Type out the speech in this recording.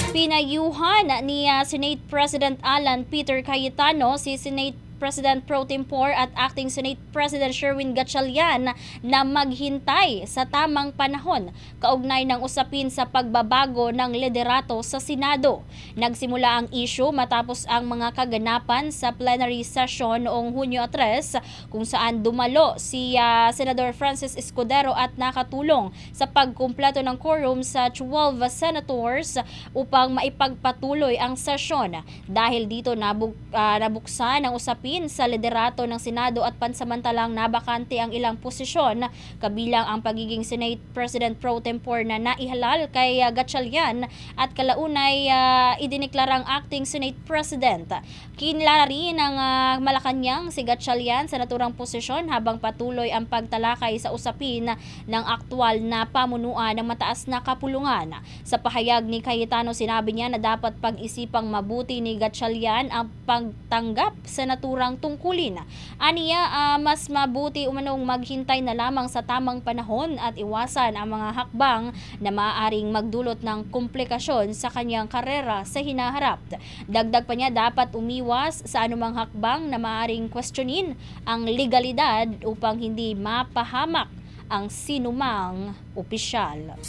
Pinayuhan ni Senate President Alan Peter Cayetano si Senate President Pro Tempore at Acting Senate President Sherwin Gatchalian na maghintay sa tamang panahon kaugnay ng usapin sa pagbabago ng liderato sa Senado. Nagsimula ang issue matapos ang mga kaganapan sa plenary session noong Hunyo 3 kung saan dumalo si Senador Francis Escudero at nakatulong sa pagkumpleto ng quorum sa 12 senators upang maipagpatuloy ang sesyon. Dahil dito nabuksan ang usapin sa liderato ng Senado at pansamantalang nabakante ang ilang posisyon, kabilang ang pagiging Senate President Pro Tempore na naihalal kay Gatchalian at kalaunay idiniklarang Acting Senate President. Kinilala rin ng Malacanang si Gatchalian sa naturang posisyon habang patuloy ang pagtalakay sa usapin ng aktwal na pamunuan ng mataas na kapulungan. Sa pahayag ni Cayetano, sinabi niya na dapat pag-isipang mabuti ni Gatchalian ang pagtanggap sa naturang tungkulin. Aniya, mas mabuti umanong maghintay na lamang sa tamang panahon at iwasan ang mga hakbang na maaaring magdulot ng komplikasyon sa kanyang karera sa hinaharap. Dagdag pa niya, dapat umiwas sa anumang hakbang na maaaring questionin ang legalidad upang hindi mapahamak ang sinumang opisyal.